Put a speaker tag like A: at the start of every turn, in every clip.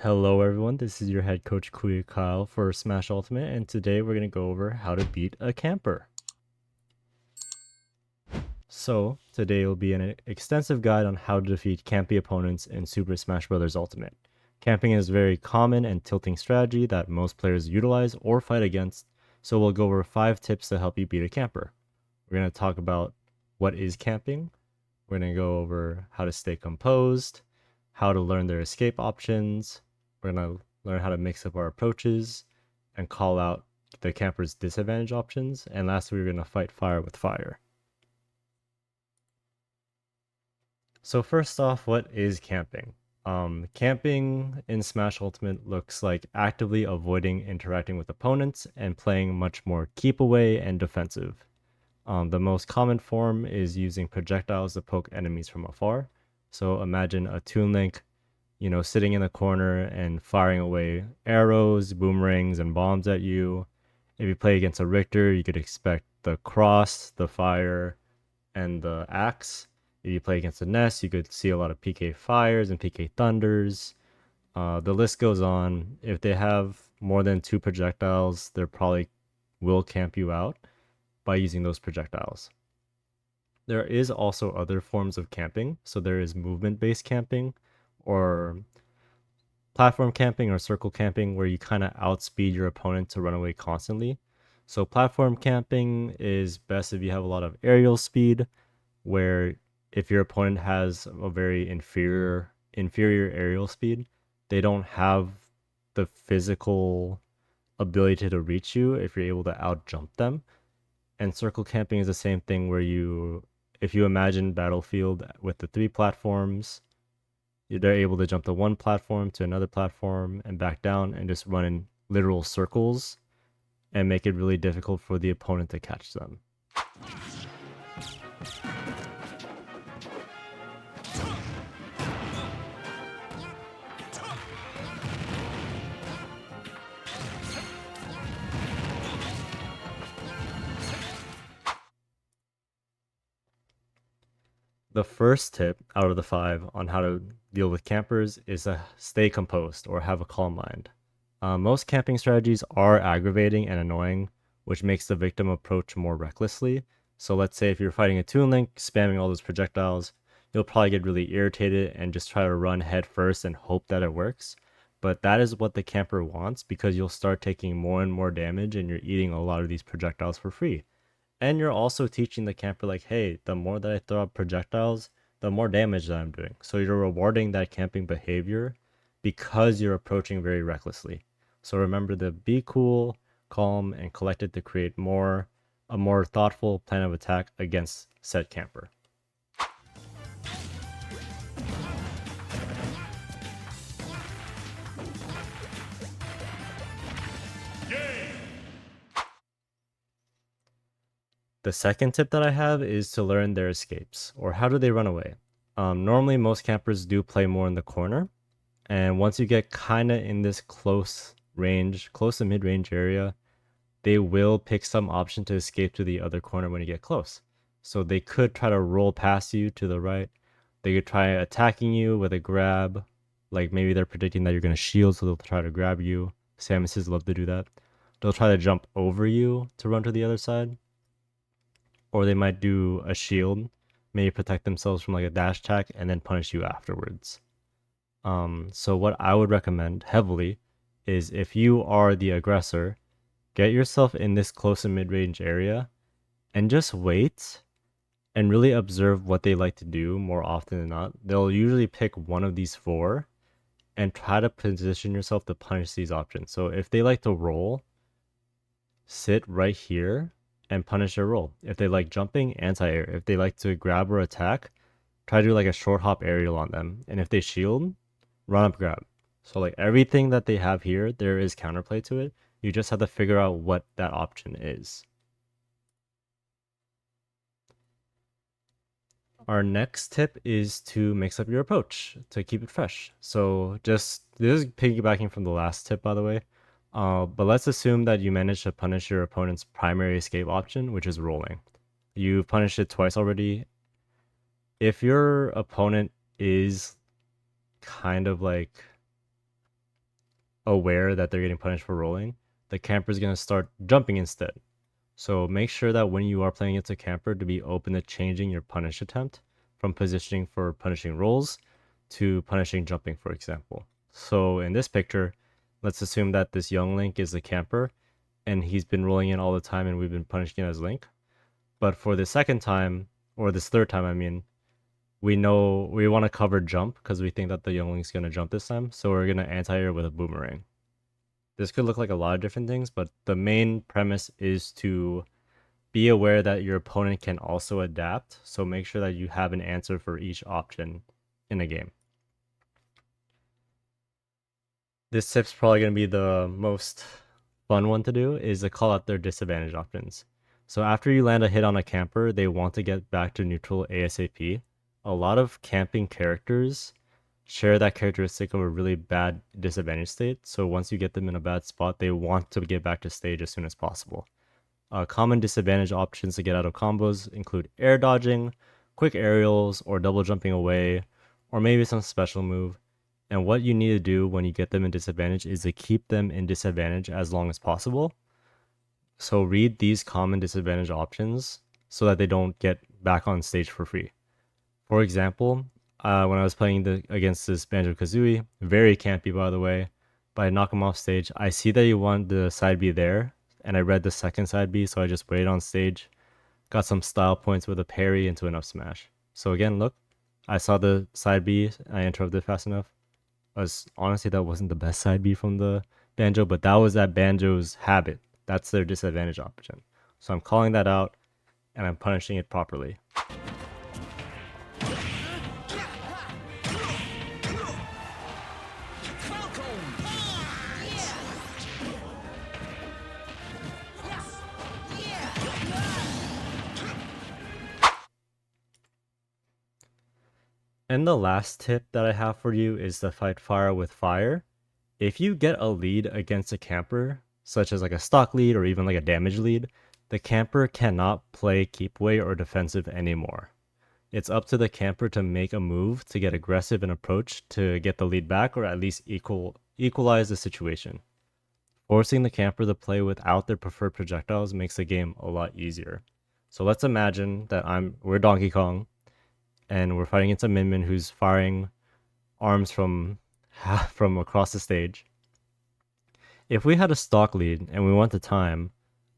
A: Hello everyone, this is your head coach Kuya Kyle for Smash Ultimate, and today we're going to go over how to beat a camper. So, today will be an extensive guide on how to defeat campy opponents in Super Smash Bros. Ultimate. Camping is a very common and tilting strategy that most players utilize or fight against, so we'll go over 5 tips to help you beat a camper. We're going to talk about what is camping, we're going to go over how to stay composed, how to learn their escape options. We're going to learn how to mix up our approaches and call out the camper's disadvantage options. And lastly, we're going to fight fire with fire. So first off, what is camping? Camping in Smash Ultimate looks like actively avoiding interacting with opponents and playing much more keep away and defensive. The most common form is using projectiles to poke enemies from afar. So imagine a Toon Link, sitting in the corner and firing away arrows, boomerangs, and bombs at you. If you play against a Richter, you could expect the cross, the fire, and the axe. If you play against a Ness, you could see a lot of PK fires and PK thunders. The list goes on. If they have more than 2 projectiles, they probably will camp you out by using those projectiles. There is also other forms of camping. So there is movement-based camping or platform camping or circle camping where you kind of outspeed your opponent to run away constantly. So platform camping is best if you have a lot of aerial speed, where if your opponent has a very inferior aerial speed, they don't have the physical ability to reach you if you're able to out jump them. And circle camping is the same thing where if you imagine Battlefield with the 3 platforms, they're able to jump to one platform to another platform and back down and just run in literal circles and make it really difficult for the opponent to catch them. The first tip out of the 5 on how to deal with campers is to stay composed or have a calm mind. Most camping strategies are aggravating and annoying, which makes the victim approach more recklessly. So let's say if you're fighting a Toon Link, spamming all those projectiles, you'll probably get really irritated and just try to run head first and hope that it works. But that is what the camper wants, because you'll start taking more and more damage and you're eating a lot of these projectiles for free. And you're also teaching the camper, like, hey, the more that I throw out projectiles, the more damage that I'm doing. So you're rewarding that camping behavior because you're approaching very recklessly. So remember to be cool, calm, and collected to create a more thoughtful plan of attack against said camper. The second tip that I have is to learn their escapes, or how do they run away. Normally, most campers do play more in the corner, and once you get kind of in this close to mid-range area, they will pick some option to escape to the other corner when you get close. So they could try to roll past you to the right. They could try attacking you with a grab, like maybe they're predicting that you're going to shield, so they'll try to grab you. Samuses love to do that. They'll try to jump over you to run to the other side, or they might do a shield, maybe protect themselves from like a dash attack and then punish you afterwards. So what I would recommend heavily is, if you are the aggressor, get yourself in this close and mid-range area and just wait and really observe what they like to do. More often than not, they'll usually pick one of these 4 and try to position yourself to punish these options. So if they like to roll, sit right here and punish their roll. If they like jumping, anti-air. If they like to grab or attack, try to do like a short hop aerial on them. And if they shield, run up grab. So like everything that they have here, there is counterplay to it. You just have to figure out what that option is. Our next tip is to mix up your approach to keep it fresh. So this is piggybacking from the last tip, by the way. But let's assume that you managed to punish your opponent's primary escape option, which is rolling. You've punished it twice already. If your opponent is kind of like aware that they're getting punished for rolling, the camper is going to start jumping instead. So make sure that when you are playing against a camper to be open to changing your punish attempt from positioning for punishing rolls to punishing jumping, for example. So in this picture, let's assume that this young Link is the camper and he's been rolling in all the time and we've been punishing it as Link. But for the second time, or this third time, I mean, we know we want to cover jump because we think that the young Link's going to jump this time. So we're going to anti-air with a boomerang. This could look like a lot of different things, but the main premise is to be aware that your opponent can also adapt. So make sure that you have an answer for each option in a game. This tip's probably going to be the most fun one to do, is to call out their disadvantage options. So after you land a hit on a camper, they want to get back to neutral ASAP. A lot of camping characters share that characteristic of a really bad disadvantage state. So once you get them in a bad spot, they want to get back to stage as soon as possible. Common disadvantage options to get out of combos include air dodging, quick aerials, or double jumping away, or maybe some special move. And what you need to do when you get them in disadvantage is to keep them in disadvantage as long as possible. So read these common disadvantage options so that they don't get back on stage for free. For example, when I was playing against this Banjo-Kazooie, very campy by the way, but I knock him off stage. I see that he wanted the side B there, and I read the second side B, so I just waited on stage, got some style points with a parry into an up smash. So again, look, I saw the side B, I interrupted fast enough. Honestly, that wasn't the best side B from the Banjo, but that was that Banjo's habit. That's their disadvantage option. So I'm calling that out, and I'm punishing it properly. And the last tip that I have for you is to fight fire with fire. If you get a lead against a camper, such as like a stock lead or even like a damage lead, the camper cannot play keep away or defensive anymore. It's up to the camper to make a move to get aggressive and approach to get the lead back or at least equalize the situation. Forcing the camper to play without their preferred projectiles makes the game a lot easier. So let's imagine that we're Donkey Kong and we're fighting against a Min Min who's firing arms from across the stage. If we had a stock lead and we went to time,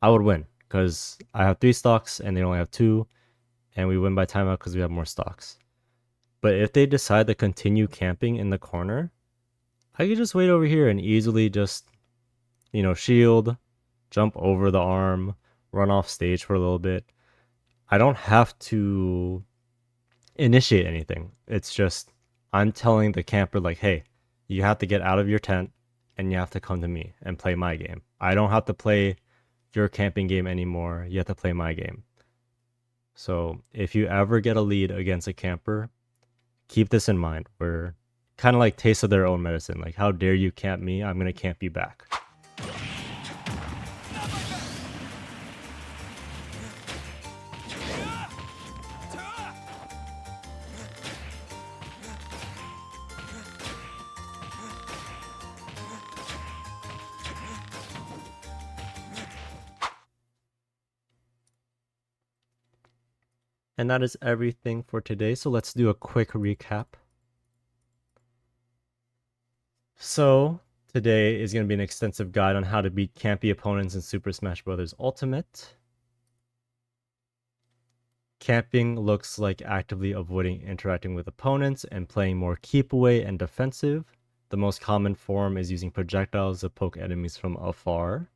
A: I would win because I have 3 stocks and they only have 2, and we win by timeout because we have more stocks. But if they decide to continue camping in the corner, I could just wait over here and easily just, shield, jump over the arm, run off stage for a little bit. I don't have to initiate anything. It's just I'm telling the camper like, hey, you have to get out of your tent and you have to come to me and play my game. I don't have to play your camping game anymore. You have to play my game. So if you ever get a lead against a camper, keep this in mind. We're kind of like taste of their own medicine. Like, how dare you camp me? I'm going to camp you back. And that is everything for today. So let's do a quick recap. So today is going to be an extensive guide on how to beat campy opponents in Super Smash Bros. Ultimate. Camping looks like actively avoiding interacting with opponents and playing more keep away and defensive. The most common form is using projectiles to poke enemies from afar.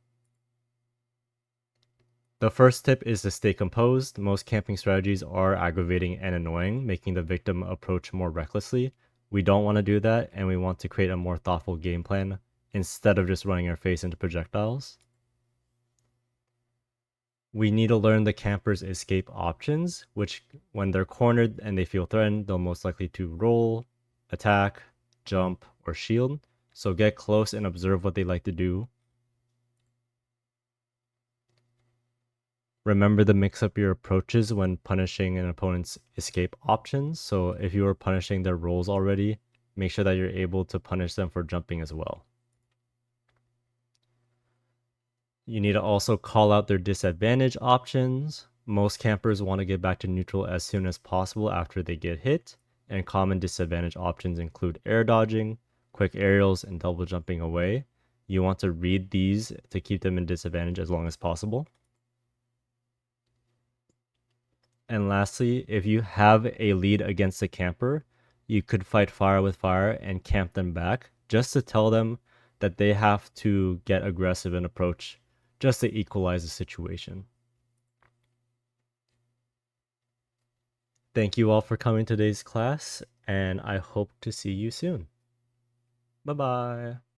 A: The first tip is to stay composed. Most camping strategies are aggravating and annoying, making the victim approach more recklessly. We don't want to do that, and we want to create a more thoughtful game plan instead of just running our face into projectiles. We need to learn the camper's escape options, which when they're cornered and they feel threatened, they'll most likely to roll, attack, jump, or shield. So get close and observe what they like to do. Remember to mix up your approaches when punishing an opponent's escape options. So if you are punishing their rolls already, make sure that you're able to punish them for jumping as well. You need to also call out their disadvantage options. Most campers want to get back to neutral as soon as possible after they get hit, and common disadvantage options include air dodging, quick aerials, and double jumping away. You want to read these to keep them in disadvantage as long as possible. And lastly, if you have a lead against a camper, you could fight fire with fire and camp them back just to tell them that they have to get aggressive and approach just to equalize the situation. Thank you all for coming to today's class, and I hope to see you soon. Bye bye.